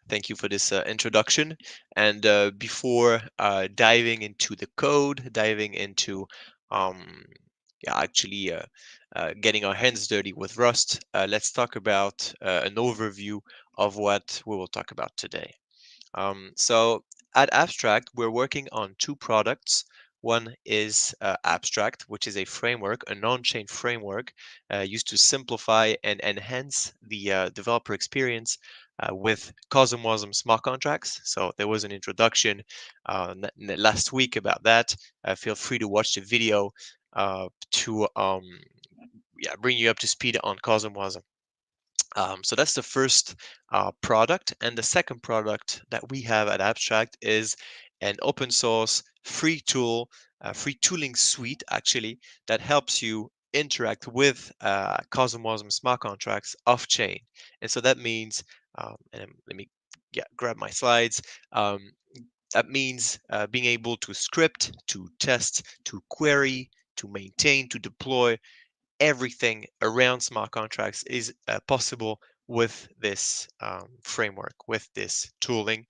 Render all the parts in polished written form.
Thank you for this introduction. And before diving into the code, diving into um, yeah, actually getting our hands dirty with Rust, let's talk about an overview of what we will talk about today. So at Abstract, we're working on two products. One is Abstract, which is a framework, a non-chain framework used to simplify and enhance the developer experience with CosmWasm smart contracts. So there was an introduction last week about that. Feel free to watch the video to yeah, bring you up to speed on CosmWasm. So that's the first product. And the second product that we have at Abstract is an open source free tool, free tooling suite actually, that helps you interact with CosmWasm smart contracts off chain. And so that means, let me grab my slides. That means being able to script, to test, to query, to maintain, to deploy everything around smart contracts is possible with this framework, with this tooling.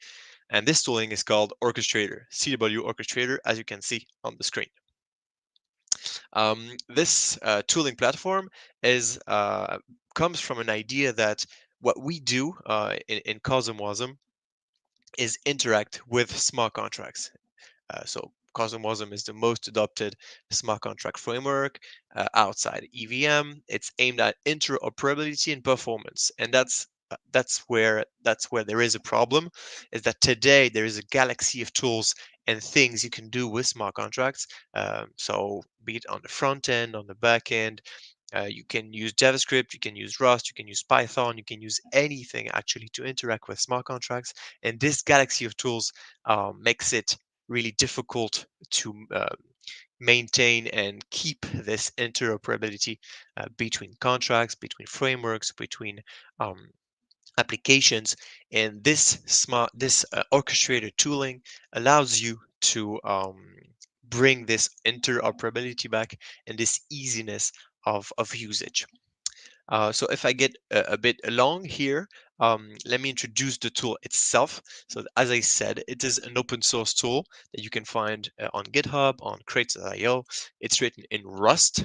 And this tooling is called Orchestrator, cw-orchestrator, as you can see on the screen. This tooling platform is comes from an idea that what we do in CosmWasm is interact with smart contracts. So CosmWasm is the most adopted smart contract framework outside EVM. It's aimed at interoperability and performance, and that's where there is a problem. Is that today there is a galaxy of tools and things you can do with smart contracts. So be it on the front end, on the back end. You can use JavaScript, you can use Rust, you can use Python, you can use anything actually to interact with smart contracts. And this galaxy of tools makes it really difficult to maintain and keep this interoperability between contracts, between frameworks, between um, applications. And this orchestrator tooling allows you to bring this interoperability back and this easiness of usage. So if I get a bit long here, let me introduce the tool itself. So as I said, it is an open source tool that you can find on GitHub, on crates.io. It's written in Rust.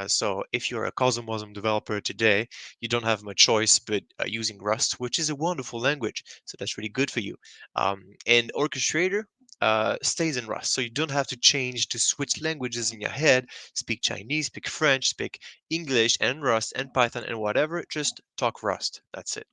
So if you're a CosmWasm developer today, you don't have much choice but using Rust, which is a wonderful language. So that's really good for you. And Orchestrator stays in Rust. So you don't have to change to switch languages in your head, speak Chinese, speak French, speak English and Rust and Python and whatever, just talk Rust. That's it.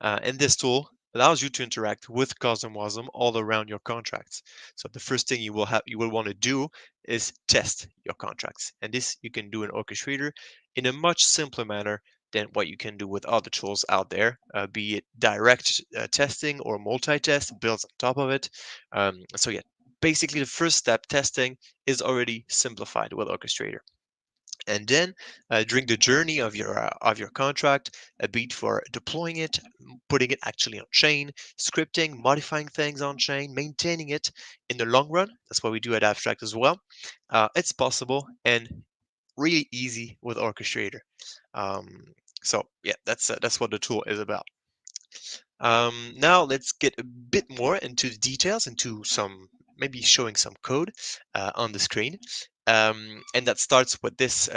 And this tool allows you to interact with CosmWasm all around your contracts. So the first thing you will want to do is test your contracts. And this you can do in Orchestrator in a much simpler manner than what you can do with other tools out there, be it direct testing or multi-test built on top of it. So yeah, basically the first step, testing, is already simplified with Orchestrator. And then during the journey of your contract, be it for deploying it, putting it actually on chain, scripting, modifying things on chain, maintaining it in the long run. That's what we do at Abstract as well. It's possible and really easy with Orchestrator. Um, so yeah, that's what the tool is about. Now let's get a bit more into the details, into some maybe showing some code on the screen. And that starts with this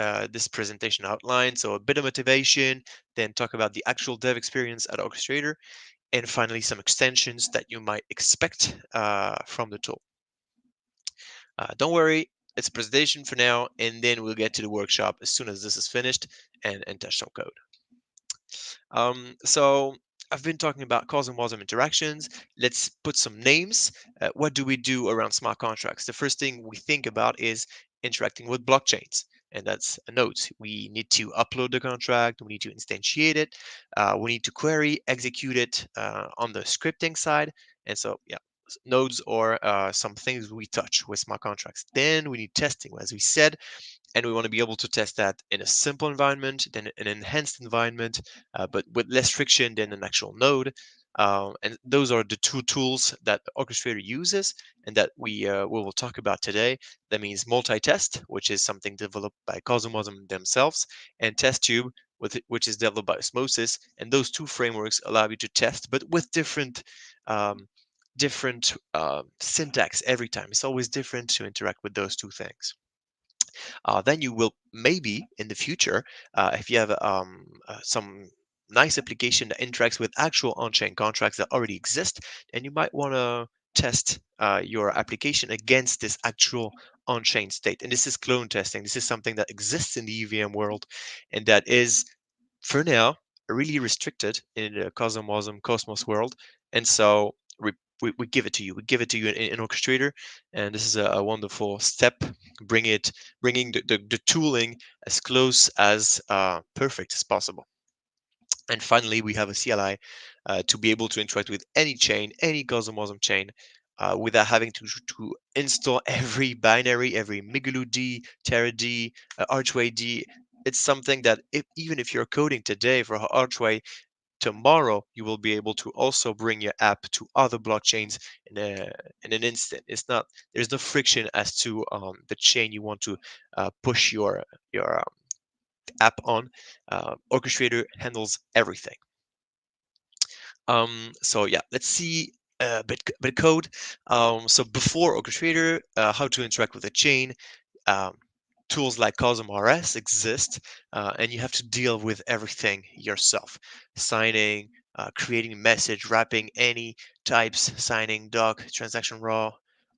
presentation outline. So a bit of motivation, then talk about the actual dev experience at Orchestrator, and finally some extensions that you might expect from the tool. Don't worry, it's a presentation for now, and then we'll get to the workshop as soon as this is finished and touch some code. So I've been talking about CosmWasm interactions. Let's put some names. What do we do around smart contracts? The first thing we think about is interacting with blockchains, and that's nodes. We need to upload the contract. We need to instantiate it. We need to query, execute it on the scripting side. And so, yeah, nodes or some things we touch with smart contracts. Then we need testing, as we said, and we want to be able to test that in a simple environment, then an enhanced environment, but with less friction than an actual node. And those are the two tools that Orchestrator uses and that we will talk about today. That means multi-test, which is something developed by CosmWasm themselves, and test tube, which is developed by Osmosis. And those two frameworks allow you to test, but with um, different syntax every time. It's always different to interact with those two things. Then you will maybe in the future, if you have some nice application that interacts with actual on-chain contracts that already exist, and you might want to test your application against this actual on-chain state. And this is clone testing. This is something that exists in the EVM world, and that is for now really restricted in the CosmWasm Cosmos world. And so we give it to you. We give it to you in Orchestrator, and this is a wonderful step. Bringing the tooling as close as perfect as possible. And finally, we have a CLI to be able to interact with any chain, any CosmWasm chain, without having to install every binary, every Migaloo D, Terra D, Archway D. It's something that even if you're coding today for Archway, tomorrow you will be able to also bring your app to other blockchains in an instant. It's not There's no friction as to the chain you want to push your app on. Orchestrator handles everything. So yeah, let's see a bit of code. So before Orchestrator, how to interact with a chain. Um, Tools like CosmRS exist, and you have to deal with everything yourself. Signing, creating a message, wrapping any types, signing, doc, transaction raw,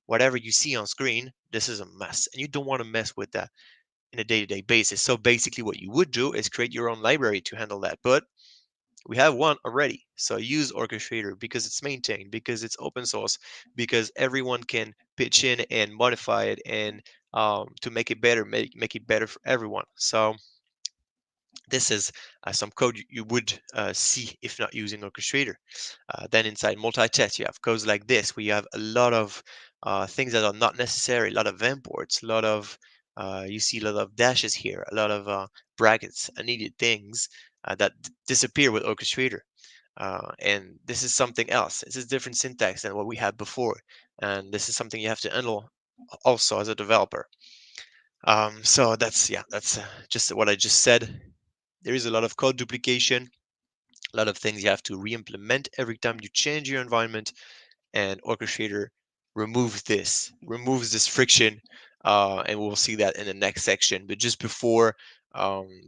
whatever you see on screen, this is a mess. And you don't want to mess with that in a day-to-day basis. So basically what you would do is create your own library to handle that. But we have one already. So use Orchestrator because it's maintained, because it's open source, because everyone can pitch in and modify it and to make it better, make it better for everyone. So this is some code you would see if not using Orchestrator. Then inside multi-test, you have codes like this, where you have a lot of things that are not necessary, a lot of imports, a lot of you see a lot of dashes here, a lot of brackets, unneeded things that disappear with Orchestrator. And this is something else. This is different syntax than what we had before, and this is something you have to handle also as a developer. So that's just what I just said. There is a lot of code duplication, a lot of things you have to re-implement every time you change your environment, and Orchestrator removes this friction, and we'll see that in the next section. But just before,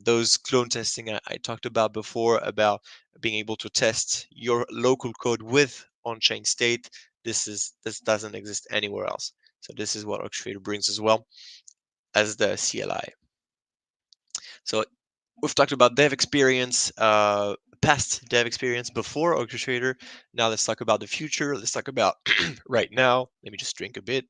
those clone testing I talked about before, about being able to test your local code with on-chain state, this doesn't exist anywhere else. So this is what Orchestrator brings as well as the CLI. So we've talked about dev experience, past dev experience before Orchestrator. Now let's talk about the future. Let's talk about right now. Let me just drink a bit.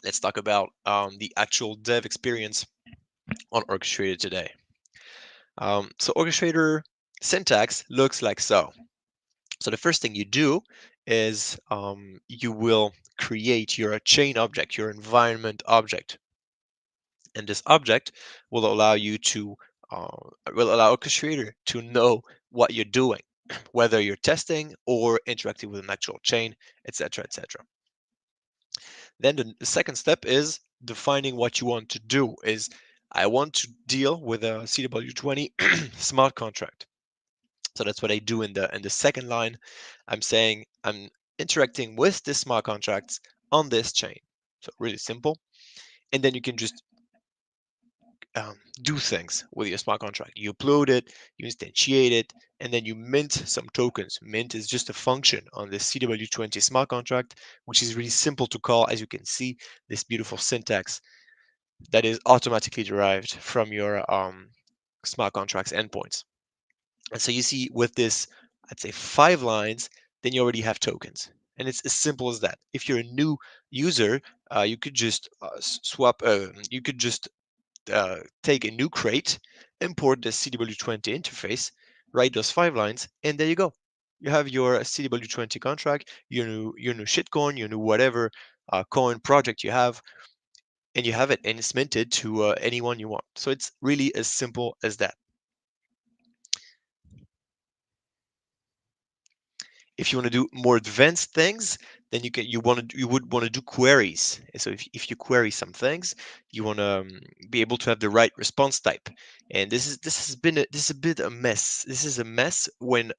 Let's talk about the actual dev experience on Orchestrator today. So Orchestrator syntax looks like so. So the first thing you do is you will create your chain object, your environment object. And this object will allow you to will allow Orchestrator to know what you're doing, whether you're testing or interacting with an actual chain, etc., etc. Then the second step is defining what you want to do. Is I want to deal with a CW20 smart contract. So that's what I do in the second line. I'm saying I'm interacting with this smart contracts on this chain. So really simple. And then you can just do things with your smart contract. You upload it, you instantiate it, and then you mint some tokens. Mint is just a function on the CW20 smart contract, which is really simple to call. As you can see, this beautiful syntax that is automatically derived from your smart contracts endpoints. And so you see with this, I'd say 5 lines, then you already have tokens. And it's as simple as that. If you're a new user, you could just you could just take a new crate, import the CW20 interface, write those 5 lines, and there you go. You have your CW20 contract, your new shitcoin, your new whatever coin project you have, and you have it, and it's minted to anyone you want. So it's really as simple as that. If you want to do more advanced things, then you would want to do queries. And so if you query some things, you want to be able to have the right response type. And this is a bit a mess. This is a mess when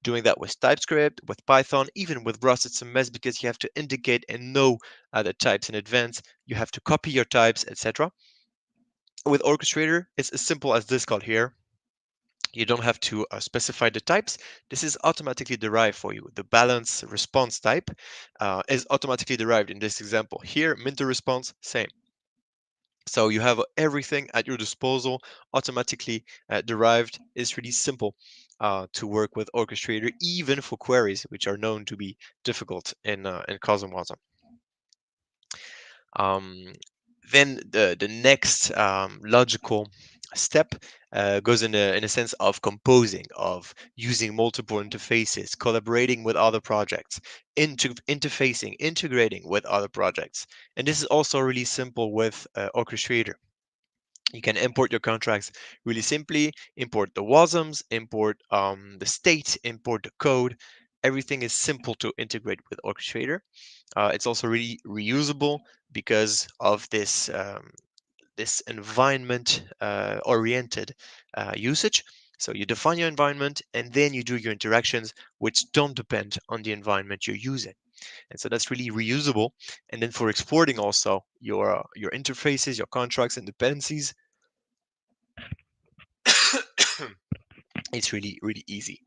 doing that with TypeScript, with Python, even with Rust. It's a mess because you have to indicate and know the types in advance. You have to copy your types, etc. With Orchestrator, it's as simple as this called here. You don't have to specify the types. This is automatically derived for you. The balance response type is automatically derived in this example. Here, Minter response, same. So you have everything at your disposal, automatically derived. It's really simple to work with Orchestrator, even for queries, which are known to be difficult in CosmWasm. Um, then the next logical step goes in a sense of composing, of using multiple interfaces, collaborating with other projects, interfacing, integrating with other projects. And this is also really simple with Orchestrator. You can import your contracts really simply, import the WASMs, import the state, import the code. Everything is simple to integrate with Orchestrator. It's also really reusable because of this environment oriented usage. So you define your environment and then you do your interactions, which don't depend on the environment you're using. And so that's really reusable. And then for exporting also your interfaces, your contracts and dependencies, it's really, really easy.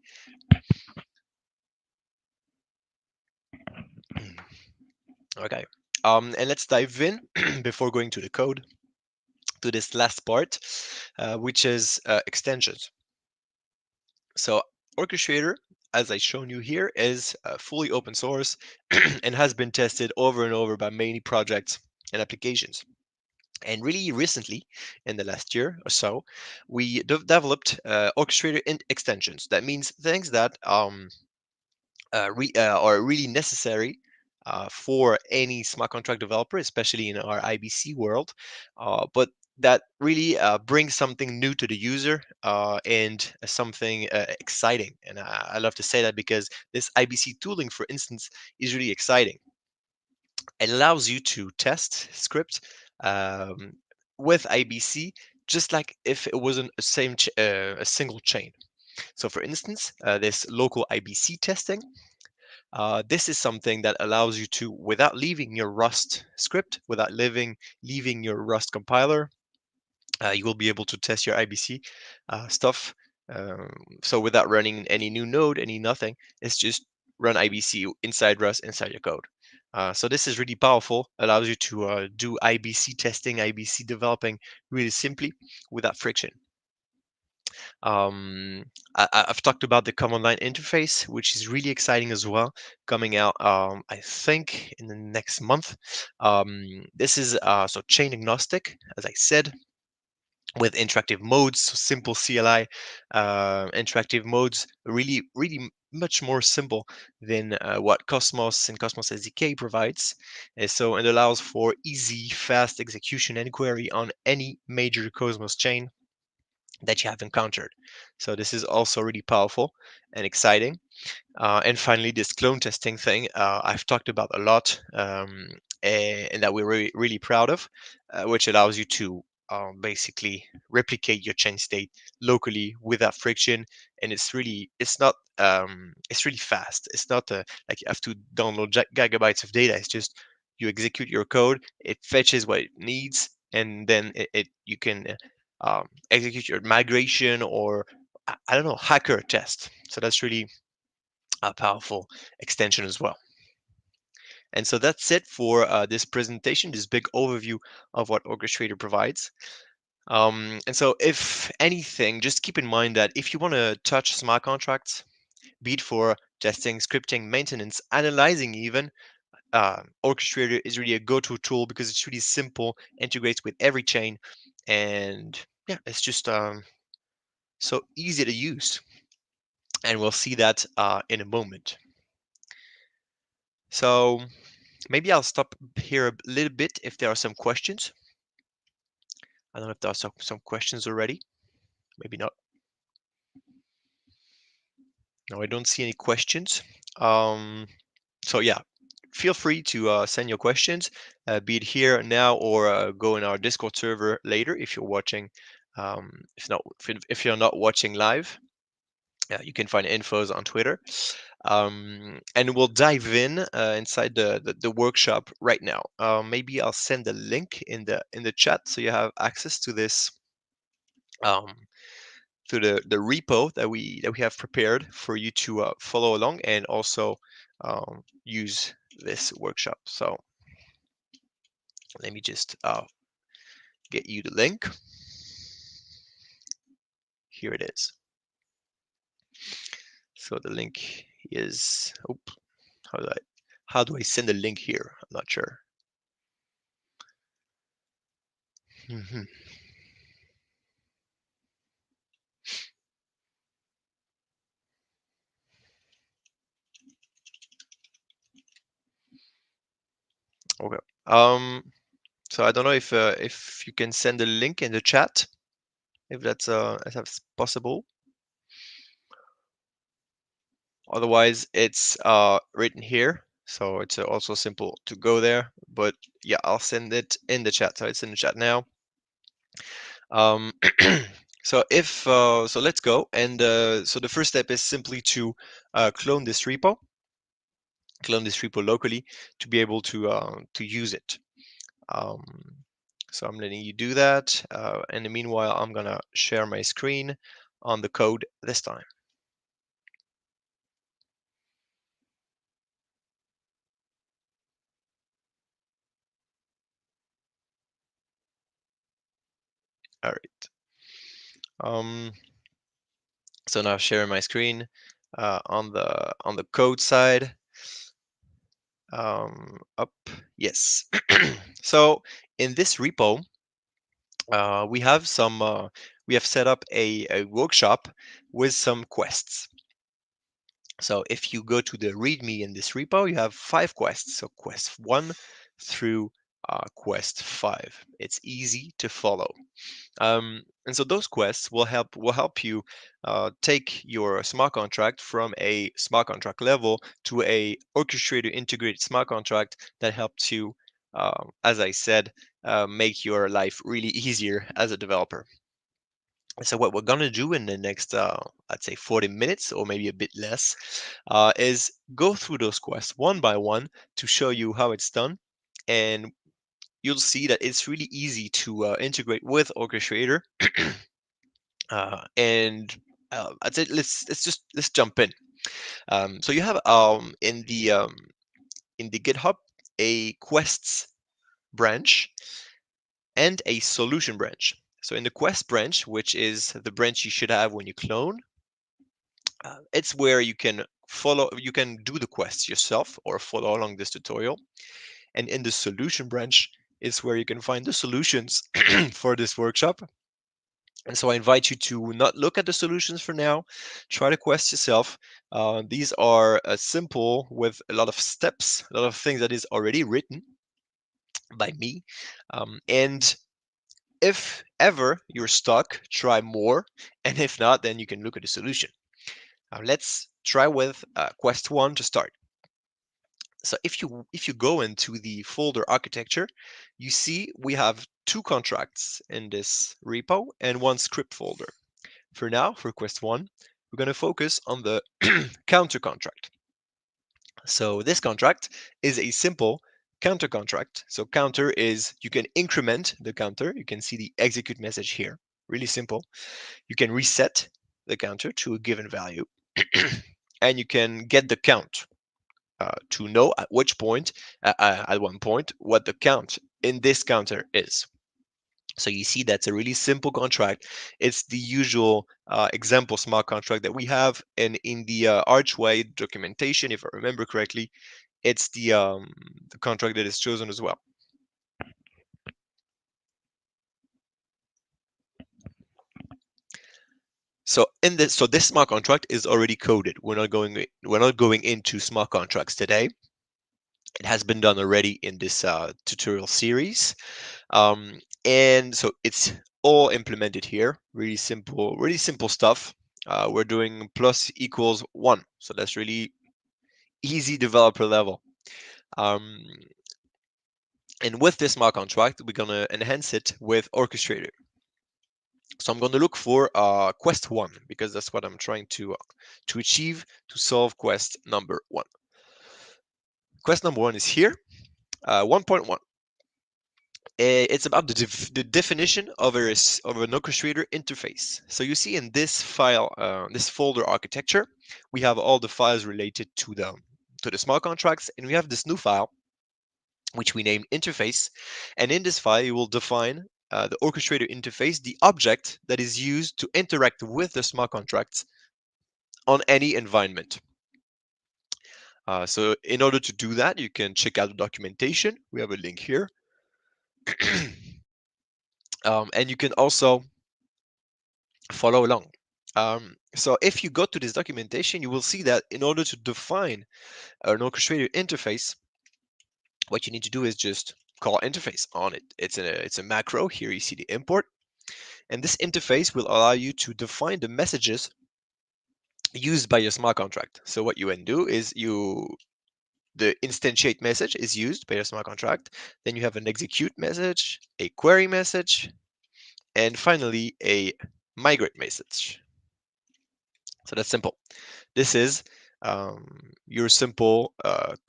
Okay. And let's dive in before going to the code to this last part, which is extensions. So Orchestrator, as I shown you here, is fully open source and has been tested over and over by many projects and applications. And really recently, in the last year or so, we developed Orchestrator extensions. That means things that are really necessary for any smart contract developer, especially in our IBC world, but that really brings something new to the user and something exciting. And I love to say that because this IBC tooling, for instance, is really exciting. It allows you to test script um, with IBC just like if it wasn't a single chain. So for instance, this local IBC testing, this is something that allows you to, without leaving your Rust script, without leaving your Rust compiler, you will be able to test your IBC stuff. Um, so without running any new node, any nothing, it's just run IBC inside Rust, inside your code. So this is really powerful, allows you to do IBC testing, IBC developing really simply without friction. Um, I've talked about the command line interface, which is really exciting as well, coming out, I think, in the next month. This is so chain agnostic, as I said, with interactive modes, so simple CLI interactive modes, really much more simple than what Cosmos and Cosmos SDK provides. And so it allows for easy, fast execution and query on any major Cosmos chain that you have encountered. So this is also really powerful and exciting. And finally, this clone testing thing I've talked about a lot, and that we're really proud of, which allows you to basically replicate your chain state locally without friction. And it's really fast. It's not like you have to download gigabytes of data. It's just you execute your code, it fetches what it needs, and then you can execute your migration or I don't know, hacker test. So that's really a powerful extension as well. And so that's it for this presentation, this big overview of what Orchestrator provides. And so if anything, just keep in mind that if you want to touch smart contracts, be it for testing, scripting, maintenance, analyzing even, Orchestrator is really a go-to tool because it's really simple, integrates with every chain, and yeah, it's just so easy to use. And we'll see that in a moment. So maybe I'll stop here a little bit if there are some questions. I don't know if there are some questions already. Maybe not. No, I don't see any questions. So yeah, feel free to send your questions, be it here now or go in our Discord server later if you're watching. If you're not watching live, you can find infos on Twitter. And we'll dive in inside the workshop right now. Maybe I'll send a link in the chat so you have access to this, um, to the repo that we have prepared for you to follow along and also use this workshop. So let me just get you the link. Here it is. So the link is, oh, how do I send a link here? I'm not sure. Mhm. Okay. So I don't know if you can send a link in the chat, if that's possible. Otherwise, it's written here, so it's also simple to go there. But yeah, I'll send it in the chat. So it's in the chat now. Um, so let's go. And so the first step is simply to clone this repo locally to be able to use it. Um, so I'm letting you do that. In the meanwhile, I'm gonna share my screen on the code this time. All right. So now sharing my screen on the code side. Up, yes. So in this repo, we have we have set up a workshop with some quests. So if you go to the README in this repo, you have 5 quests. So quest 1 through quest 5. It's easy to follow. And so those quests will help you take your smart contract from a smart contract level to a orchestrator integrated smart contract that helps you, as I said, make your life really easier as a developer. So what we're gonna do in the next, I'd say 40 minutes or maybe a bit less, is go through those quests one by one to show you how it's done. And you'll see that it's really easy to integrate with Orchestrator. And I'd say let's jump in. So you have in the GitHub a quests branch and a solution branch. So in the quest branch, which is the branch you should have when you clone, it's where you can do the quests yourself or follow along this tutorial. And in the solution branch is where you can find the solutions for this workshop. And so I invite you to not look at the solutions for now. Try the quest yourself. These are simple with a lot of steps, a lot of things that is already written by me. And if ever you're stuck, try more. And if not, then you can look at the solution. Let's try with quest 1 to start. So if you go into the folder architecture, you see we have 2 contracts in this repo and 1 script folder. For now, for quest 1, we're going to focus on the counter contract. So this contract is a simple counter contract. So counter is you can increment the counter. You can see the execute message here. Really simple. You can reset the counter to a given value. And you can get the count to know at which point, at one point, what the count in this counter is. So you see that's a really simple contract. It's the usual example smart contract that we have, and in the Archway documentation, if I remember correctly, it's the contract that is chosen as well. So this smart contract is already coded. We're not going into smart contracts today. It has been done already in this tutorial series. And so it's all implemented here. Really simple stuff. We're doing plus equals 1. So that's really easy developer level. And with this smart contract, we're gonna enhance it with Orchestrator. So I'm going to look for quest 1 because that's what I'm trying to achieve to solve quest number 1. Quest number 1 is here, 1.1. It's about the definition of an orchestrator interface. So you see in this file, this folder architecture, we have all the files related to the smart contracts, and we have this new file which we named interface. And in this file, you will define the orchestrator interface, the object that is used to interact with the smart contracts on any environment. So in order to do that, you can check out the documentation. We have a link here. And you can also follow along. So if you go to this documentation, you will see that in order to define an orchestrator interface, what you need to do is just call interface on it. It's a macro. Here you see the import. And this interface will allow you to define the messages used by your smart contract. So what you can do is the instantiate message is used by your smart contract. Then you have an execute message, a query message, and finally a migrate message. So that's simple. This is your simple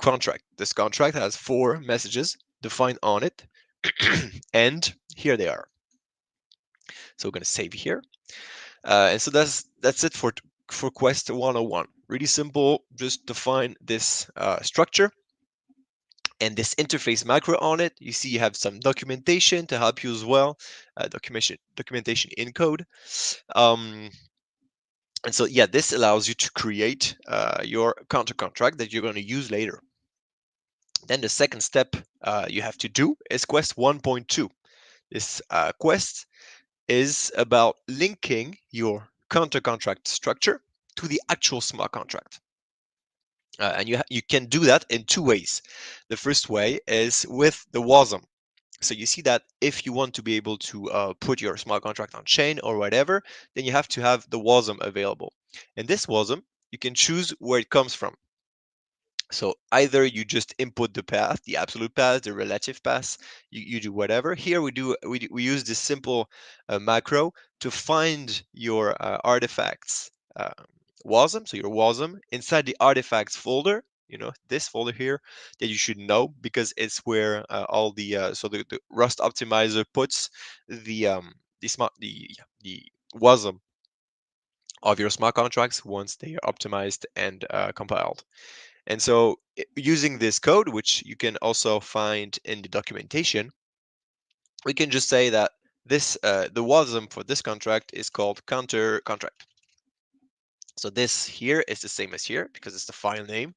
contract. This contract has 4 messages defined on it, and here they are. So we're going to save here. And so that's it for Quest 101. Really simple. Just define this structure and this interface macro on it. You see you have some documentation to help you as well, documentation in code. And so yeah, this allows you to create your counter contract that you're going to use later. Then the second step you have to do is Quest 1.2. This quest is about linking your counter contract structure to the actual smart contract. And you can do that in 2 ways. The first way is with the WASM. So you see that if you want to be able to put your smart contract on chain or whatever, then you have to have the WASM available. And this WASM, you can choose where it comes from. So either you just input the path, the absolute path, the relative path, you do whatever. Here we use this simple macro to find your artifacts WASM, so your WASM inside the artifacts folder, this folder here that you should know because it's where all the so the Rust optimizer puts the WASM of your smart contracts once they are optimized and compiled. And so using this code, which you can also find in the documentation, we can just say that this the WASM for this contract is called counter contract. So this here is the same as here because it's the file name.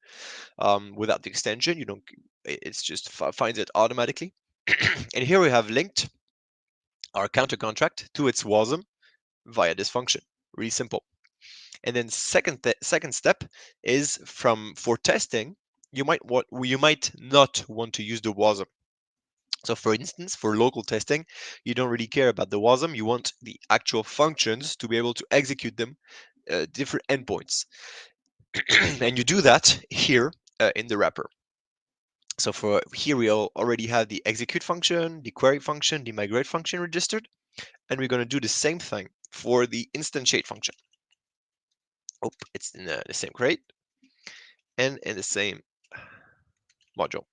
Without the extension, you don't. It's just finds it automatically. And here we have linked our counter contract to its WASM via this function. Really simple. And then second step is for testing, you might not want to use the WASM. So for instance, for local testing, you don't really care about the WASM. You want the actual functions to be able to execute them different endpoints. And you do that here in the wrapper. So for here, we already have the execute function, the query function, the migrate function registered. And we're going to do the same thing for the instantiate function. Oh, it's in the same crate and in the same module.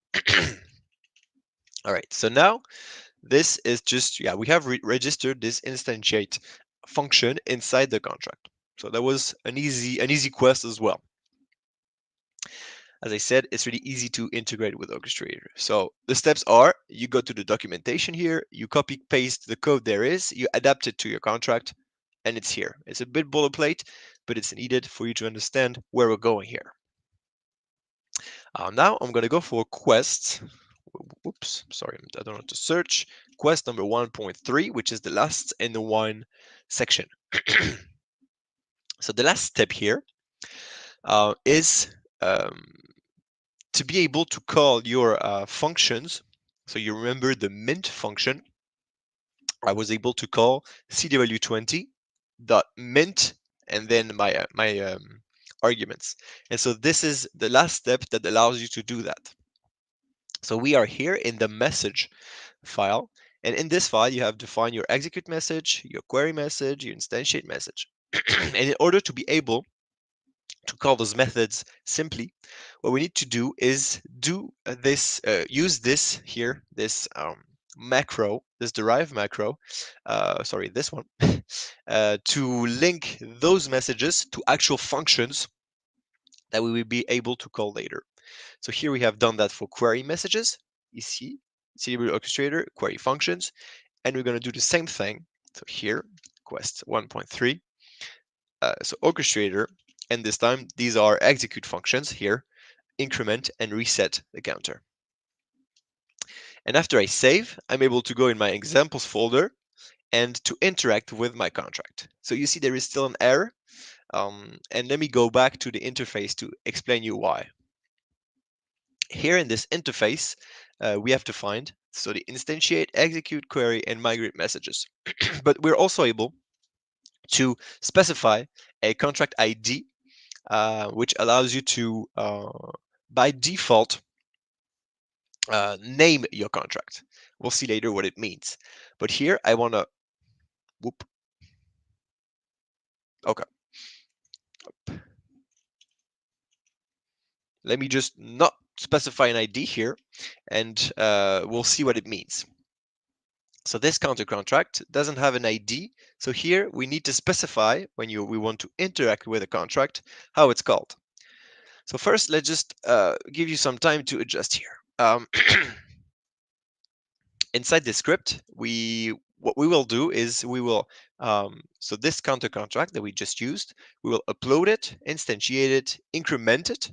All right, so now this is just, we have registered this instantiate function inside the contract. So that was an easy quest as well. As I said, it's really easy to integrate with Orchestrator. So the steps are, you go to the documentation here, you copy paste the code there is, you adapt it to your contract, and it's here. It's a bit boilerplate, but it's needed for you to understand where we're going here. Now I'm going to go for quest. Oops, sorry, I don't know how to search. Quest number 1.3, which is the last in the one section. So the last step here is to be able to call your functions. So you remember the mint function. I was able to call cw20.mint and then my arguments. And so this is the last step that allows you to do that. So we are here in the message file. And in this file, you have defined your execute message, your query message, your instantiate message. And in order to be able to call those methods simply, what we need to do is do this, use this here, this macro, this derive macro, sorry, this one, to link those messages to actual functions that we will be able to call later. So here we have done that for query messages, ici, cw-orchestrator, query functions, and we're going to do the same thing. So here, quest 1.3, so orchestrator, and this time these are execute functions here, increment and reset the counter. And after I save, I'm able to go in my examples folder and to interact with my contract. So you see there is still an error, and let me go back to the interface to explain you why. Here in this interface, we have defined so the instantiate, execute, query, and migrate messages. But we're also able to specify a contract ID, which allows you to, by default, name your contract. We'll see later what it means. But here I want to, whoop, okay. Let me just not specify an ID here, and we'll see what it means. So this counter contract doesn't have an ID. So here we need to specify when we want to interact with a contract, how it's called. So first, let's just give you some time to adjust here. Inside the script, what we will do is we will, so this counter contract that we just used, we will upload it, instantiate it, increment it,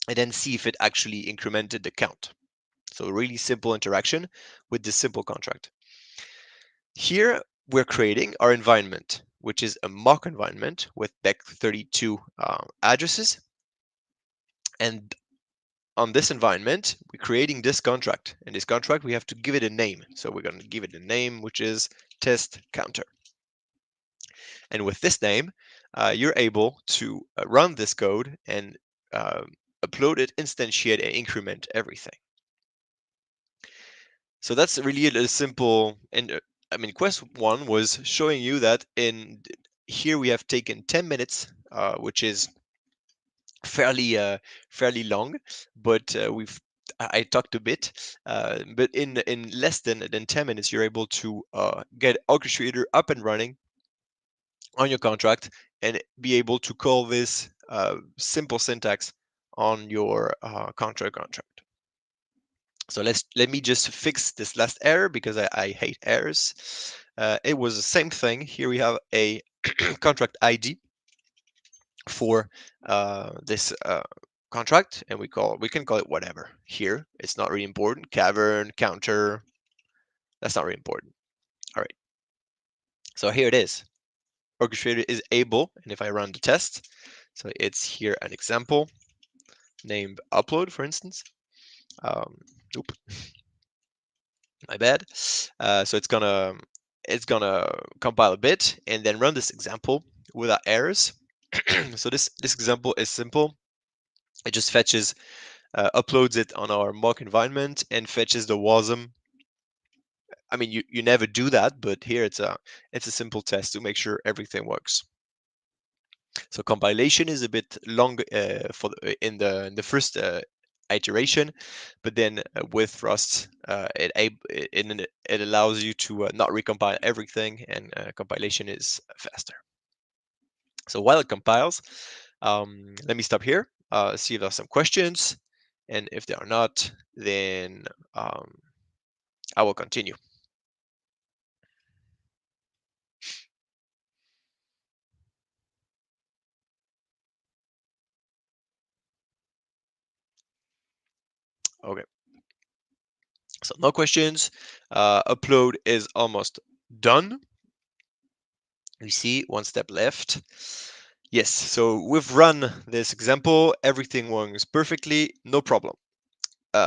and then see if it actually incremented the count. So a really simple interaction with this simple contract. Here we're creating our environment, which is a mock environment with Bec32 addresses. And on this environment, we're creating this contract. And this contract, we have to give it a name. So we're going to give it a name, which is test counter. And with this name, you're able to run this code and upload it, instantiate, and increment everything. So that's really a simple, and I mean, quest 1 was showing you that in here we have taken 10 minutes, which is fairly long, but I talked a bit, but in less than 10 minutes, you're able to get Orchestrator up and running on your contract and be able to call this simple syntax on your contract. So let me just fix this last error because I hate errors. It was the same thing. Here we have a contract ID for this contract, and we can call it whatever. Here, it's not really important. Cavern, counter, that's not really important. All right. So here it is. Orchestrator is able, and if I run the test, so it's here an example named upload, for instance. Oop, my bad. So it's gonna compile a bit and then run this example without errors. So this example is simple. It just fetches, uploads it on our mock environment and fetches the WASM. I mean, you never do that, but here it's a simple test to make sure everything works. So compilation is a bit long in the first iteration, but then with Rust, it allows you to not recompile everything, and compilation is faster. So while it compiles, let me stop here, see if there are some questions, and if there are not, then I will continue. Okay. So no questions. Upload is almost done. You see one step left. Yes, so we've run this example. Everything works perfectly, no problem.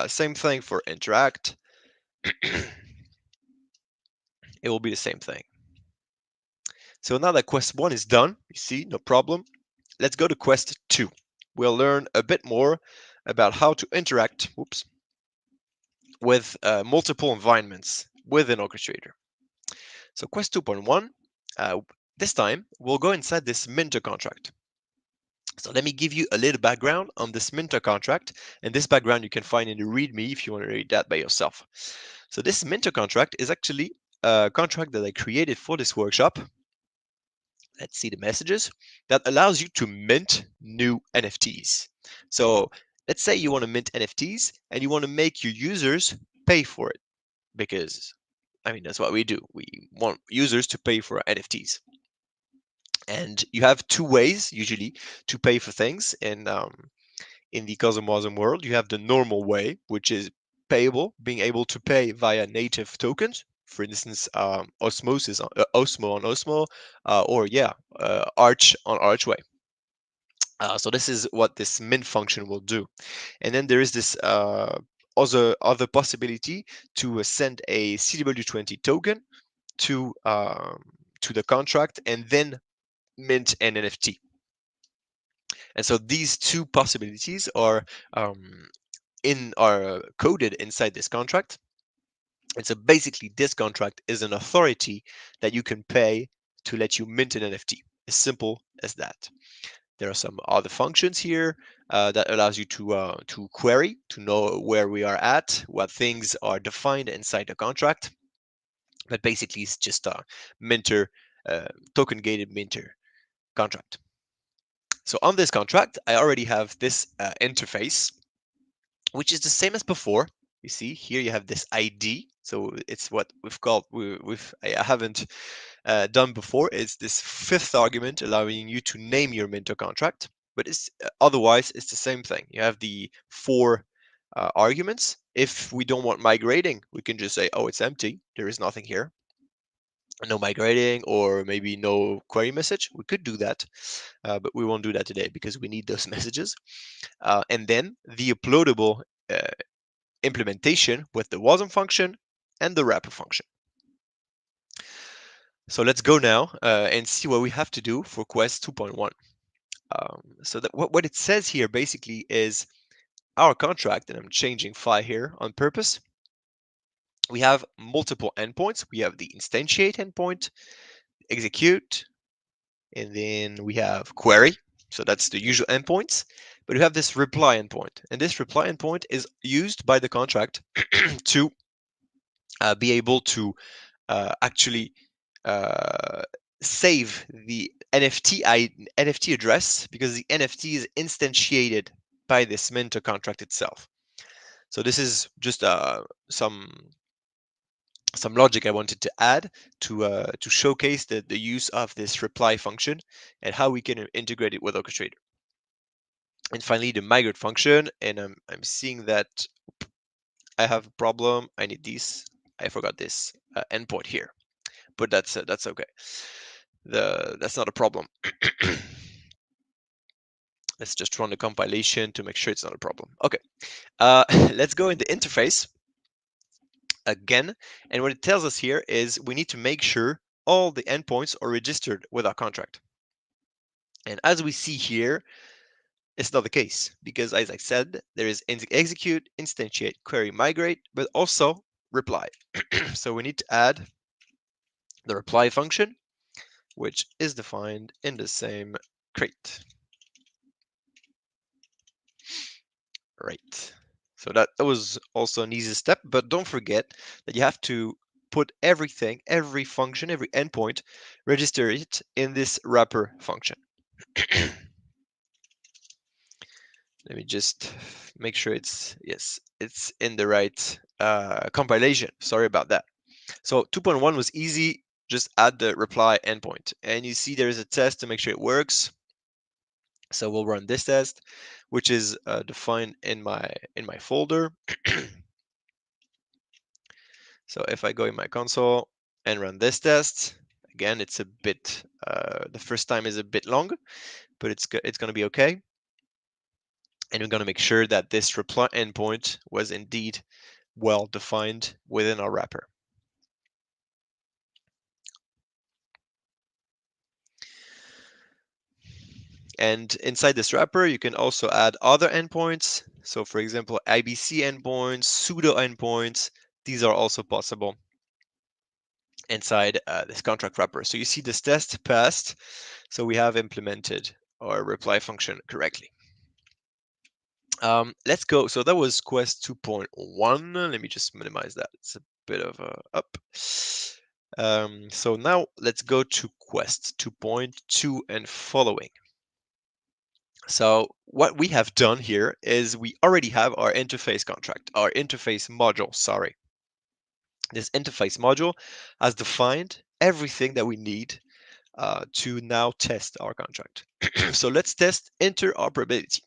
Same thing for interact. It will be the same thing. So now that quest 1 is done, you see, no problem. let's go to quest 2. We'll learn a bit more about how to interact with multiple environments with an orchestrator. So quest 2.1, this time we'll go inside this Minter contract. So let me give you a little background on this Minter contract, and this background you can find in the README if you want to read that by yourself. So this Minter contract is actually a contract that I created for this workshop. Let's see the messages that allows you to mint new NFTs. So let's say you want to mint NFTs and you want to make your users pay for it, because I mean that's what we do. We want users to pay for our NFTs. And you have two ways usually to pay for things in the CosmWasm world. You have the normal way, which is payable, being able to pay via native tokens. For instance, Osmosis, Osmo on Osmo, or yeah, Arch on Archway. So this is what this mint function will do. And then there is this other possibility to send a CW20 token to the contract and then mint an NFT. And so these two possibilities are coded inside this contract. And so basically this contract is an authority that you can pay to let you mint an NFT. As simple as that. There are some other functions here that allows you to query, to know where we are at, what things are defined inside the contract. But basically it's just a minter, token gated minter contract. So on this contract, I already have this interface, which is the same as before. You see here you have this ID. So it's what we've called, I haven't done before. It's this fifth argument allowing you to name your Minter contract, but it's otherwise it's the same thing. You have the four arguments. If we don't want migrating, we can just say, oh, it's empty. There is nothing here. No migrating, or maybe no query message. We could do that, but we won't do that today because we need those messages. And then the uploadable implementation with the wasm function and the wrapper function. So let's go now and see what we have to do for quest 2.1. So that what it says here basically is our contract, and I'm changing file here on purpose. We have multiple endpoints. We have the instantiate endpoint, execute, and then we have query. So that's the usual endpoints. But we have this reply endpoint, and this reply endpoint is used by the contract to be able to actually save the NFT address, because the NFT is instantiated by this Minter contract itself. So this is just some logic I wanted to add to showcase the use of this reply function and how we can integrate it with Orchestrator. And finally, the migrate function, and I'm seeing that I have a problem. I need this. I forgot this endpoint here, but that's okay. That's not a problem. Let's just run the compilation to make sure it's not a problem. Okay, let's go in the interface again. And what it tells us here is we need to make sure all the endpoints are registered with our contract. And as we see here, it's not the case, because as I said, there is execute, instantiate, query, migrate, but also reply. So we need to add the reply function, which is defined in the same crate. Right. So that was also an easy step, but don't forget that you have to put everything, every function, every endpoint, register it in this wrapper function. Let me just make sure it's in the right compilation. Sorry about that. So 2.1 was easy. Just add the reply endpoint, and you see there is a test to make sure it works. So we'll run this test, which is defined in my folder. So if I go in my console and run this test, again, it's a bit, the first time is a bit long, but it's going to be okay. And we're going to make sure that this reply endpoint was indeed well defined within our wrapper. And inside this wrapper, you can also add other endpoints. So for example, IBC endpoints, pseudo endpoints, these are also possible inside this contract wrapper. So you see this test passed. So we have implemented our reply function correctly. Let's go. So that was Quest 2.1. Let me just minimize that. It's a bit of a up. So now let's go to Quest 2.2 and following. So what we have done here is we already have our interface contract, our interface module, sorry. This interface module has defined everything that we need to now test our contract. So let's test interoperability.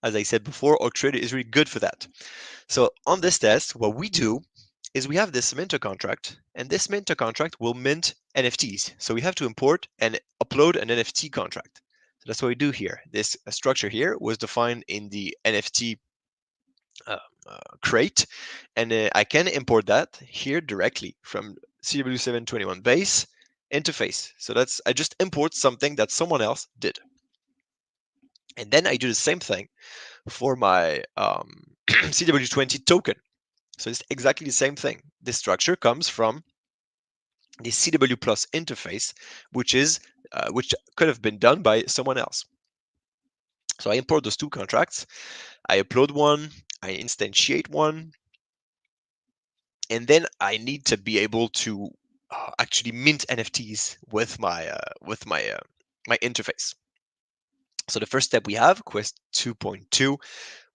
As I said before, Archway is really good for that. So on this test, what we do is we have this minter contract, and this minter contract will mint NFTs. So we have to import and upload an NFT contract. So that's what we do here. This structure here was defined in the NFT crate, and I can import that here directly from CW721 base interface. So that's I just import something that someone else did. And then I do the same thing for my CW20 token. So it's exactly the same thing. This structure comes from the CW Plus interface, which could have been done by someone else. So I import those two contracts, I upload one, I instantiate one, and then I need to be able to actually mint NFTs with my interface. So the first step we have, Quest 2.2,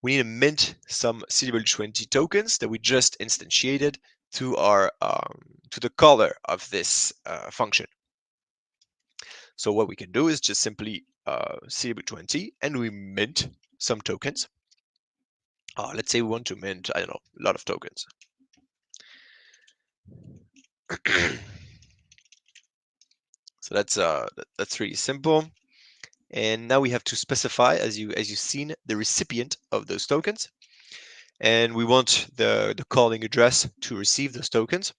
we need to mint some CW20 tokens that we just instantiated to our to the caller of this function. So what we can do is just simply CW20 and we mint some tokens. Let's say we want to mint, I don't know, a lot of tokens. So that's really simple. And now we have to specify, as you've seen, the recipient of those tokens. And we want the calling address to receive those tokens.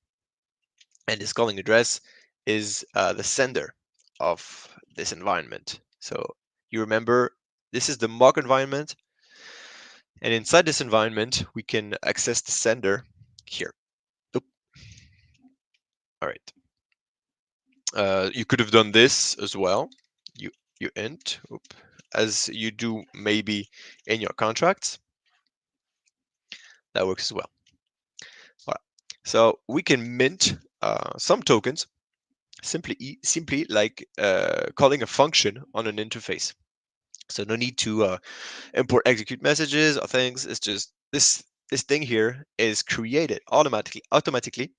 And this calling address is the sender of this environment. So you remember, this is the mock environment. And inside this environment, we can access the sender here. Oop. All right. You could have done this as well. You int, as you do maybe in your contracts. That works as well. All right. So we can mint some tokens simply like calling a function on an interface. So no need to import execute messages or things. It's just this thing here is created automatically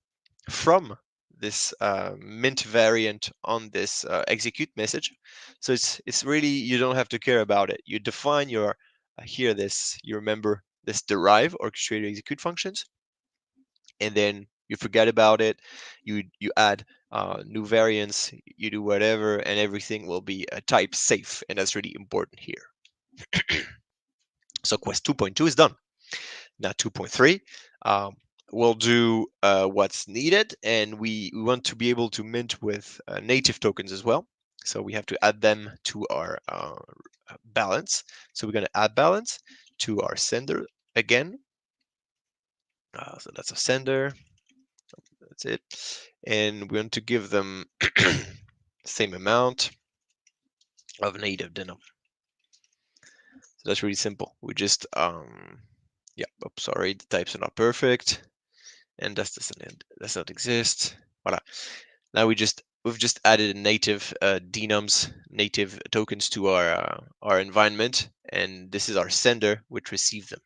from this mint variant on this execute message. So it's really, you don't have to care about it. You define your here this, you remember this derive orchestrator execute functions, and then you forget about it. You add new variants, you do whatever, and everything will be type safe, and that's really important here. So Quest 2.2 is done. Now 2.3, we'll do what's needed, and we want to be able to mint with native tokens as well. So we have to add them to our balance. So we're going to add balance to our sender again. So that's a sender. That's it. And we want to give them same amount of native denom. So that's really simple. We just yeah, oops, sorry, the types are not perfect, and that does not exist. Voila. Now we've just added native denoms, native tokens to our environment, and this is our sender which receives them.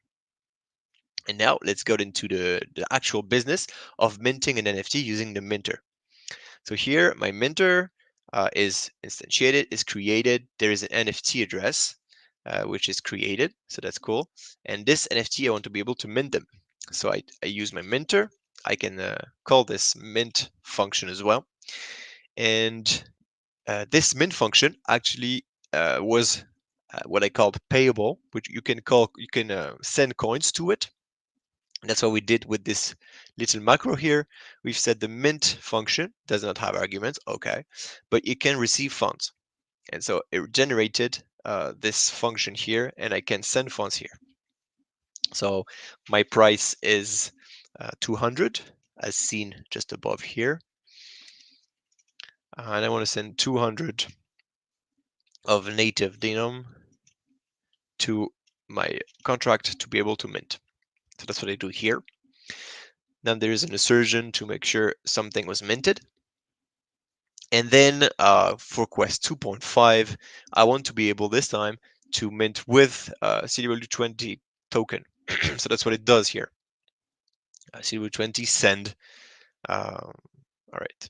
And now let's go into the actual business of minting an NFT using the minter. So here my minter is instantiated, is created. There is an NFT address which is created, so that's cool. And this NFT, I want to be able to mint them. So I use my minter. I can call this mint function as well. And this mint function actually was what I called payable, which you can send coins to it. And that's what we did with this little macro here. We've said the mint function does not have arguments, okay, but it can receive funds. And so it generated this function here, and I can send funds here. So my price is 200, as seen just above here. And I want to send 200 of native denom to my contract to be able to mint. So that's what I do here. Then there is an assertion to make sure something was minted. And then for quest 2.5, I want to be able this time to mint with cw-20 token. So that's what it does here. cw-20 send. All right.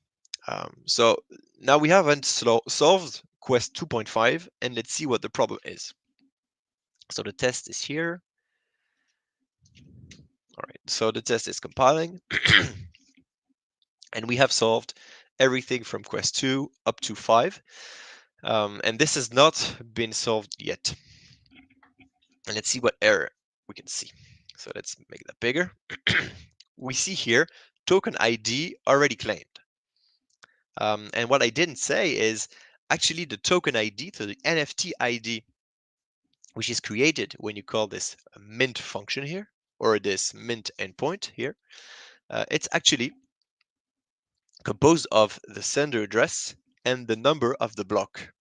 So now we haven't solved quest 2.5, and let's see what the problem is. So the test is here. All right, so the test is compiling. And we have solved everything from quest 2 up to 5. And this has not been solved yet. And let's see what error we can see. So let's make that bigger. We see here token ID already claimed. And what I didn't say is actually the token ID, so the NFT ID, which is created when you call this mint function here, or this mint endpoint here, it's actually composed of the sender address and the number of the block.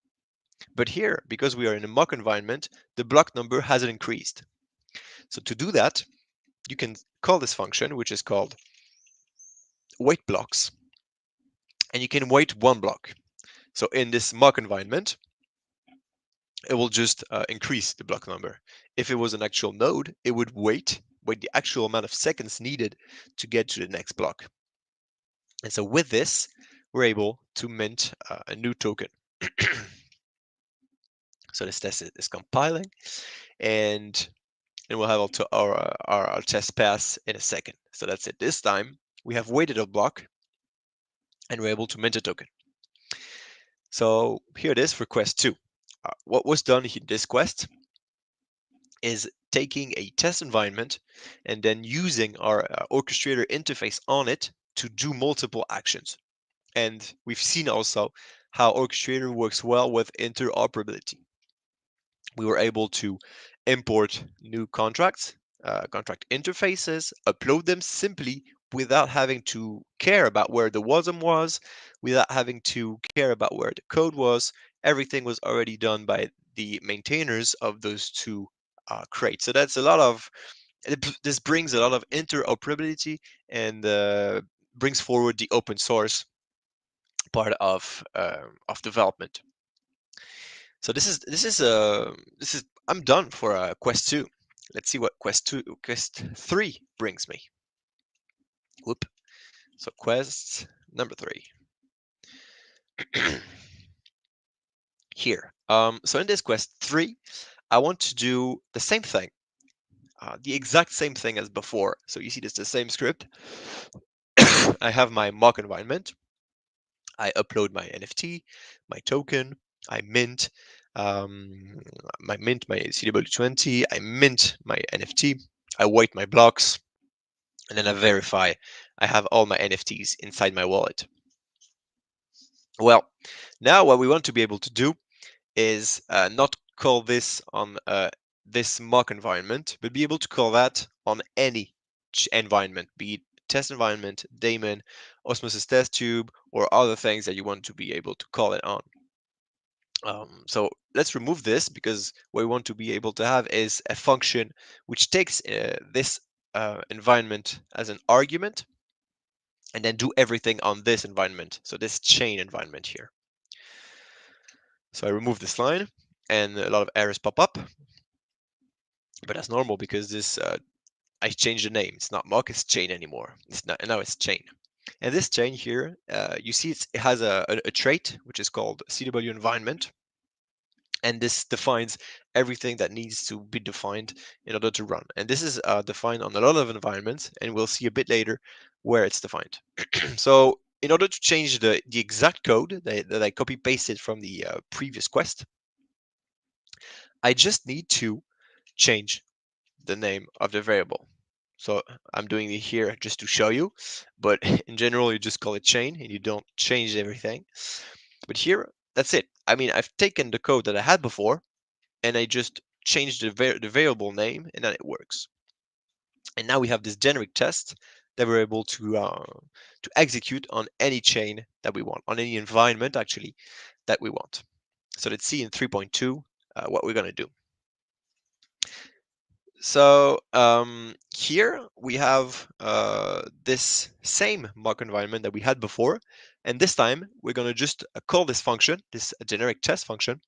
But here, because we are in a mock environment, the block number hasn't increased. So to do that, you can call this function, which is called wait blocks, and you can wait one block. So in this mock environment, it will just increase the block number. If it was an actual node, it would wait the actual amount of seconds needed to get to the next block. And so with this, we're able to mint a new token. So this test is compiling, and we'll have our test pass in a second. So that's it. This time, we have waited a block, and we're able to mint a token. So here it is for quest 2. What was done in this quest is taking a test environment and then using our orchestrator interface on it to do multiple actions. And we've seen also how orchestrator works well with interoperability. We were able to import new contracts, contract interfaces, upload them simply without having to care about where the WASM was, without having to care about where the code was. Everything was already done by the maintainers of those two crates. So that's a lot of, this brings a lot of interoperability and brings forward the open source part of development. So this is I'm done for quest 2. Let's see what quest 3 brings me. Whoop. So quest number 3. Here. So in this quest 3, I want to do the same thing. The exact same thing as before. So you see this the same script. I have my mock environment. I upload my NFT, my token, I mint my cw-20, I mint my NFT, I wait my blocks, and then I verify I have all my NFTs inside my wallet. Well, now what we want to be able to do is not call this on this mock environment, but be able to call that on any environment, be it test environment, daemon, osmosis test tube, or other things that you want to be able to call it on. So let's remove this, because what we want to be able to have is a function which takes this environment as an argument and then do everything on this environment. So this chain environment here. So I remove this line and a lot of errors pop up, but that's normal because this I changed the name. It's not mock, it's chain anymore. It's not, now it's chain. And this chain here, you see it has a trait which is called CW environment. And this defines everything that needs to be defined in order to run. And this is defined on a lot of environments, and we'll see a bit later where it's defined. So in order to change the exact code that I copy pasted from the previous quest, I just need to change the name of the variable. So I'm doing it here just to show you, but in general, you just call it chain and you don't change everything. But here, that's it. I mean, I've taken the code that I had before and I just changed the variable name, and then it works. And now we have this generic test that we're able to execute on any chain that we want, on any environment actually that we want. So let's see in 3.2 what we're going to do. So here we have this same mock environment that we had before, and this time we're going to just call this function, this generic test function,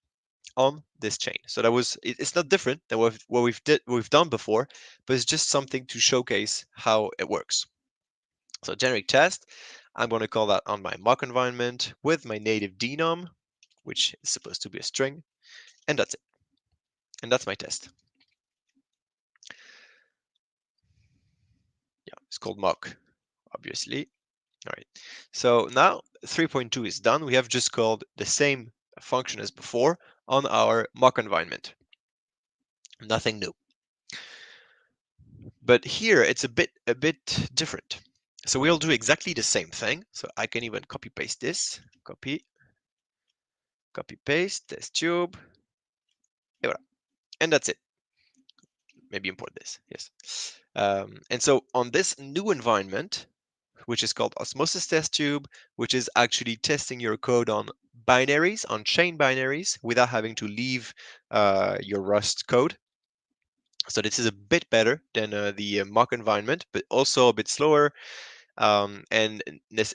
on this chain. So that was it's not different than what we've done before, but it's just something to showcase how it works. So generic test, I'm going to call that on my mock environment with my native denom, which is supposed to be a string, and that's it. And that's my test. Yeah, it's called mock, obviously. All right. So now 3.2 is done. We have just called the same function as before on our mock environment. Nothing new. But here it's a bit different. So we'll do exactly the same thing. So I can even copy paste this. Copy paste, test tube. And that's it. Maybe import this. Yes. And so on this new environment, which is called Osmosis Test Tube, which is actually testing your code on binaries, on chain binaries, without having to leave your Rust code. So this is a bit better than the mock environment, but also a bit slower and needs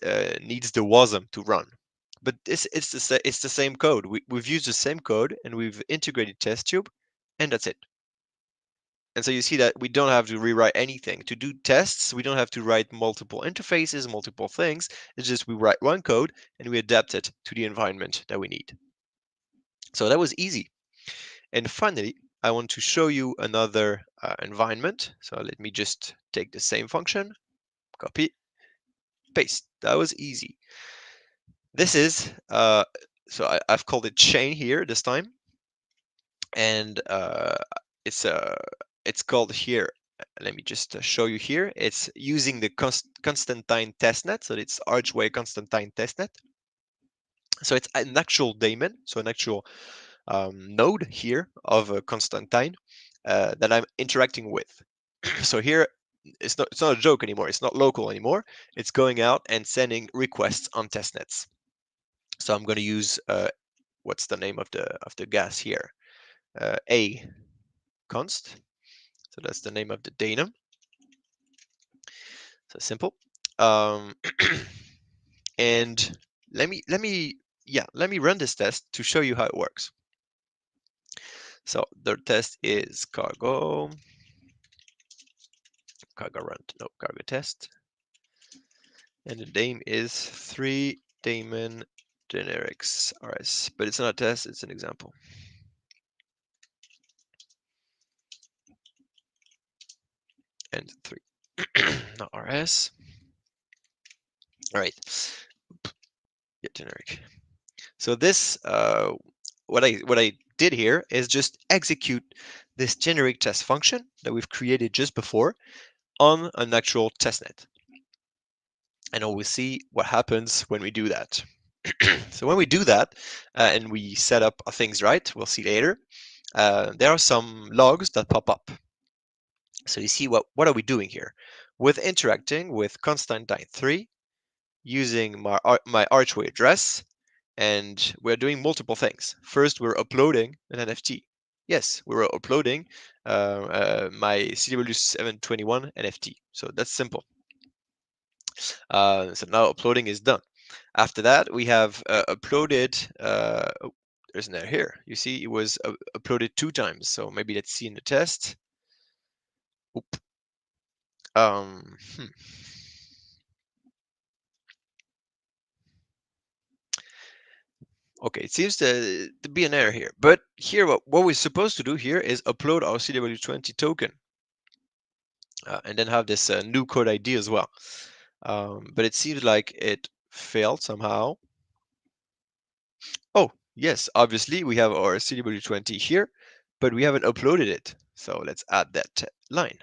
the WASM to run. But it's the same code. We've used the same code and we've integrated test tube, and that's it. And so you see that we don't have to rewrite anything. To do tests, we don't have to write multiple interfaces, multiple things. It's just we write one code and we adapt it to the environment that we need. So that was easy. And finally, I want to show you another environment. So let me just take the same function, copy, paste. That was easy. This is, I've called it chain here this time. And it's called here, let me just show you here. It's using the Constantine testnet, so it's Archway Constantine testnet. So it's an actual daemon, so an actual node here of Constantine that I'm interacting with. So here it's not a joke anymore. It's not local anymore. It's going out and sending requests on testnets. So I'm going to use what's the name of the gas here? A const. So that's the name of the daemon. So simple. And let me run this test to show you how it works. So the test is cargo test, and the name is 3 daemon generics rs, but it's not a test, it's an example. And 3 not rs. All right, get generic. So this what I did here is just execute this generic test function that we've created just before on an actual testnet. And we'll see what happens when we do that. So when we do that and we set up things right, we'll see later, there are some logs that pop up. So you see what are we doing here? With interacting with Constantine 3 using my Archway address, and we're doing multiple things. First, we're uploading an NFT. Yes, we were uploading my CW721 NFT. So that's simple. So now uploading is done. After that, we have uploaded. Oh, there's an error here. You see, it was uploaded 2 times. So maybe let's see in the test. Oop. Hmm. Okay, it seems to be an error here. But here, what we're supposed to do here is upload our CW20 token. And then have this new code ID as well. But it seems like it failed somehow. Oh, yes, obviously we have our CW20 here, but we haven't uploaded it. So let's add that line.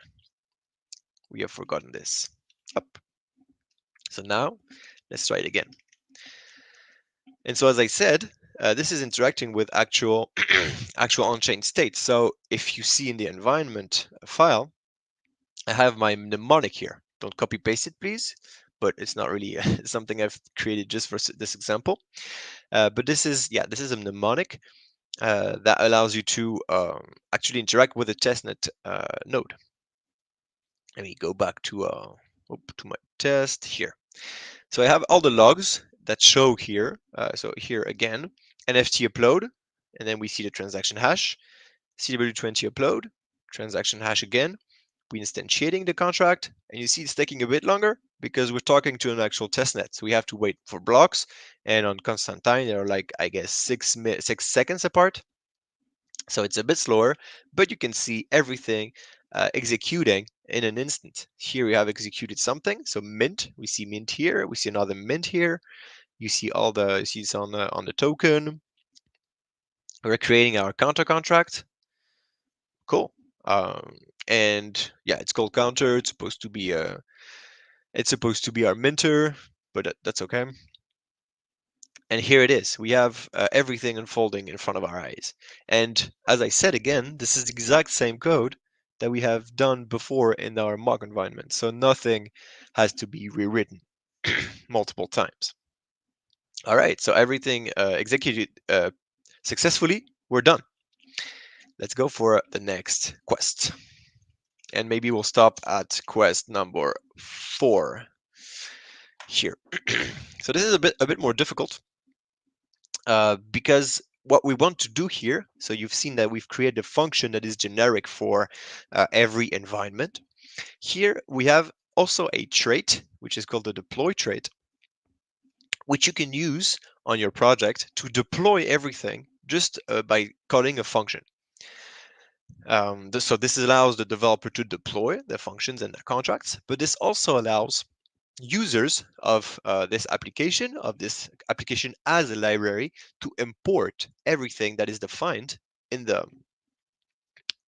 We have forgotten this. Up. So now let's try it again. And so as I said, this is interacting with actual actual on-chain state. So if you see in the environment file, I have my mnemonic here. Don't copy paste it, please. But it's not really something I've created just for this example. But this is a mnemonic that allows you to actually interact with a testnet node. Let me go back to my test here. So I have all the logs that show here. So here again, NFT upload, and then we see the transaction hash, cw-20 upload, transaction hash again. We instantiating the contract, and you see it's taking a bit longer because we're talking to an actual testnet. So we have to wait for blocks, and on constant time they're like, I guess 6 seconds apart. So it's a bit slower, but you can see everything executing in an instant. Here we have executed something. So mint, we see mint here. We see another mint here. You see you see it's on the token. We're creating our counter contract. Cool. And yeah, it's called counter. It's supposed to be our minter, but that's okay. And here it is. We have everything unfolding in front of our eyes. And as I said again, this is the exact same code that we have done before in our mock environment. So nothing has to be rewritten multiple times. All right, so everything executed successfully. We're done. Let's go for the next quest. And maybe we'll stop at quest number 4 here. So this is a bit more difficult. Because what we want to do here, so you've seen that we've created a function that is generic for every environment. Here we have also a trait, which is called the deploy trait, which you can use on your project to deploy everything just by calling a function. So this allows the developer to deploy their functions and their contracts, but this also allows users of this application as a library to import everything that is defined in the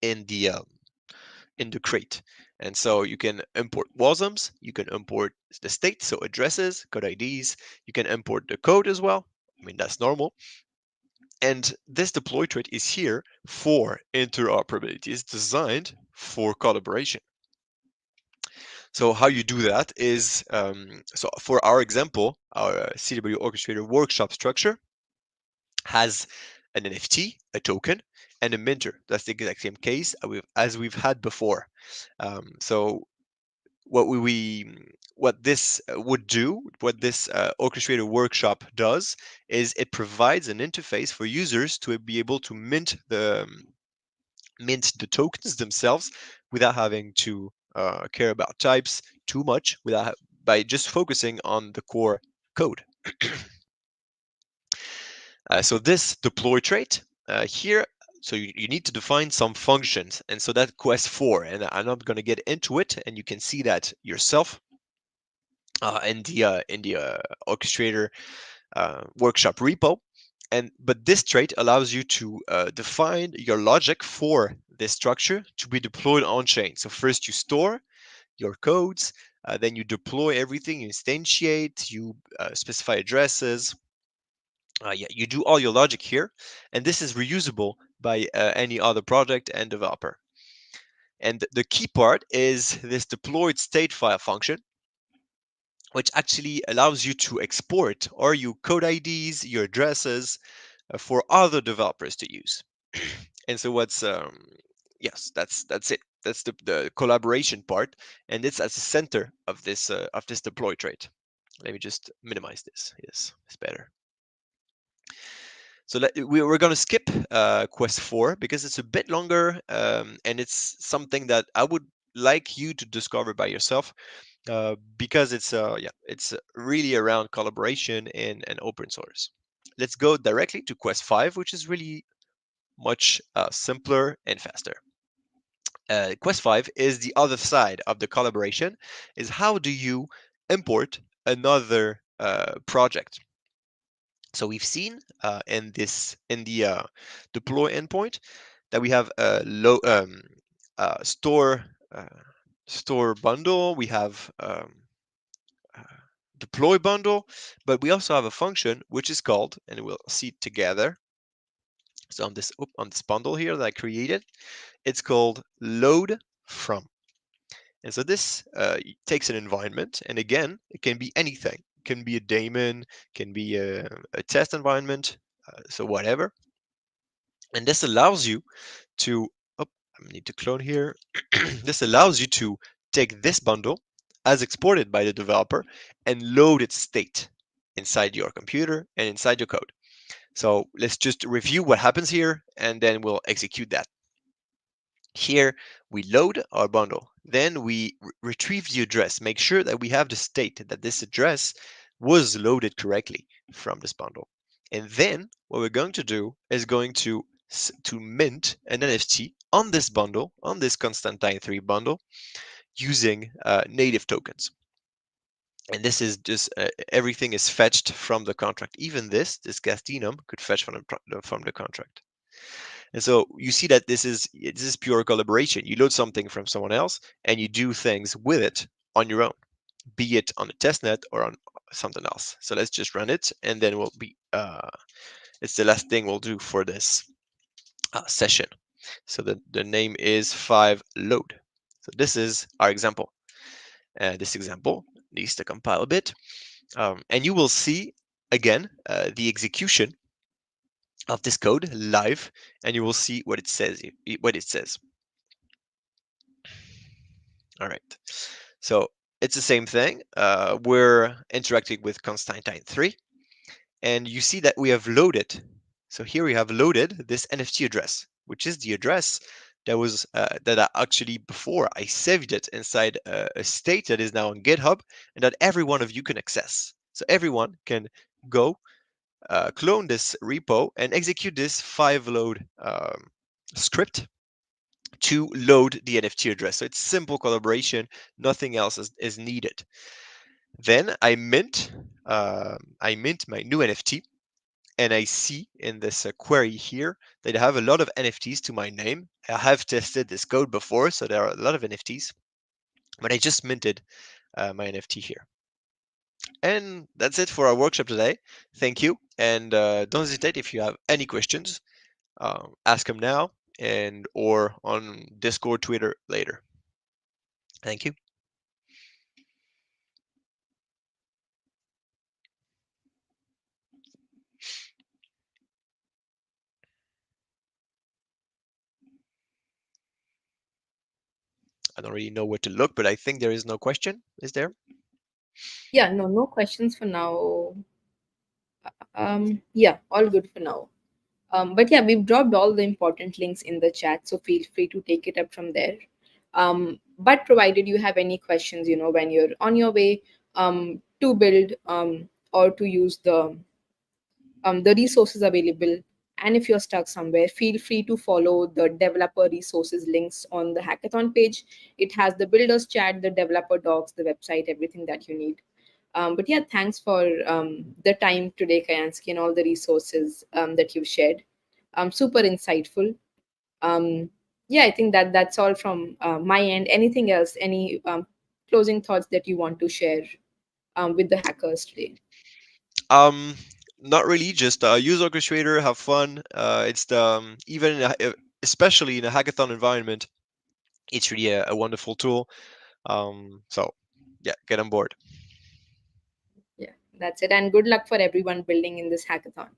in the um, in the crate. And so you can import wasms, you can import the state, so addresses, code IDs, you can import the code as well. I mean, that's normal. And this deploy trait is here for interoperability. It's designed for collaboration. So how you do that is, so for our example, our cw-orchestrator workshop structure has an NFT, a token, and a minter. That's the exact same case as we've had before. So what this would do, what this orchestrator workshop does, is it provides an interface for users to be able to mint the tokens themselves without having to care about types too much, by just focusing on the core code. So this deploy trait here, so you need to define some functions, and so that's quest 4, and I'm not going to get into it, and you can see that yourself in the orchestrator workshop repo. But this trait allows you to define your logic for this structure to be deployed on chain. So first you store your codes, then you deploy everything, you instantiate, you specify addresses. Yeah, you do all your logic here, and this is reusable by any other project and developer. And the key part is this deployed state file function, which actually allows you to export all your code IDs, your addresses for other developers to use. And so yes, that's it. That's the collaboration part, and it's at the center of this deploy trait. Let me just minimize this. Yes, it's better. So we're going to skip quest 4 because it's a bit longer, and it's something that I would like you to discover by yourself, because it's really around collaboration and open source. Let's go directly to quest 5, which is really much simpler and faster. Quest 5 is the other side of the collaboration, is how do you import another project. So we've seen in the deploy endpoint that we have a store bundle. We have deploy bundle, but we also have a function which is called, and we'll see it together. So on this bundle here that I created, it's called load from. And so this takes an environment, and again, it can be anything. It can be a daemon, can be a test environment, so whatever. And this allows you to, oh, I need to clone here. This allows you to take this bundle as exported by the developer and load its state inside your computer and inside your code. So let's just review what happens here, and then we'll execute that. Here, we load our bundle. Then we retrieve the address, make sure that we have the state that this address was loaded correctly from this bundle. And then what we're going to do is going to mint an NFT on this bundle, on this Constantine 3 bundle, using native tokens. And this is just everything is fetched from the contract. Even this Gastinum could fetch from the contract. And so you see that this is pure collaboration. You load something from someone else and you do things with it on your own, be it on a testnet or on something else. So let's just run it, and then we'll be it's the last thing we'll do for this session. So the name is 5load. So this is our example. This example needs to compile a bit, and you will see again the execution of this code live, and you will see what it says. All right. So it's the same thing. We're interacting with Constantine 3, and you see that we have loaded. So here we have loaded this NFT address, which is the address that was that I actually before I saved it inside a state that is now on GitHub, and that every one of you can access. So everyone can go clone this repo and execute this 5load script to load the NFT address. So it's simple collaboration, nothing else is needed. Then I mint my new NFT, and I see in this query here that I have a lot of NFTs to my name. I have tested this code before, so there are a lot of NFTs, but I just minted my NFT here. And that's it for our workshop today. Thank you, and don't hesitate if you have any questions. Ask them now and or on Discord, Twitter later. Thank you. I don't really know where to look, but I think there is no question. Is there? Yeah, no questions for now. Yeah, all good for now. But yeah, we've dropped all the important links in the chat, so feel free to take it up from there. But provided you have any questions, when you're on your way to build or to use the resources available, and if you're stuck somewhere, feel free to follow the developer resources links on the hackathon page. It has the builders chat, the developer docs, the website, everything that you need. But yeah, thanks for the time today, Kayansky, and all the resources that you've shared. Super insightful. Um, yeah, I think that's all from my end. Anything else? Any closing thoughts that you want to share with the hackers today? Um, Not really. Just use Orchestrator, have fun. It's the even in especially in a hackathon environment, it's really a wonderful tool. So yeah, get on board. Yeah, that's it. And good luck for everyone building in this hackathon.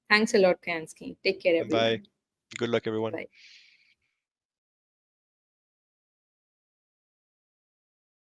Thanks a lot, Kansky. Take care, Bye. everyone. Good luck, everyone. Bye.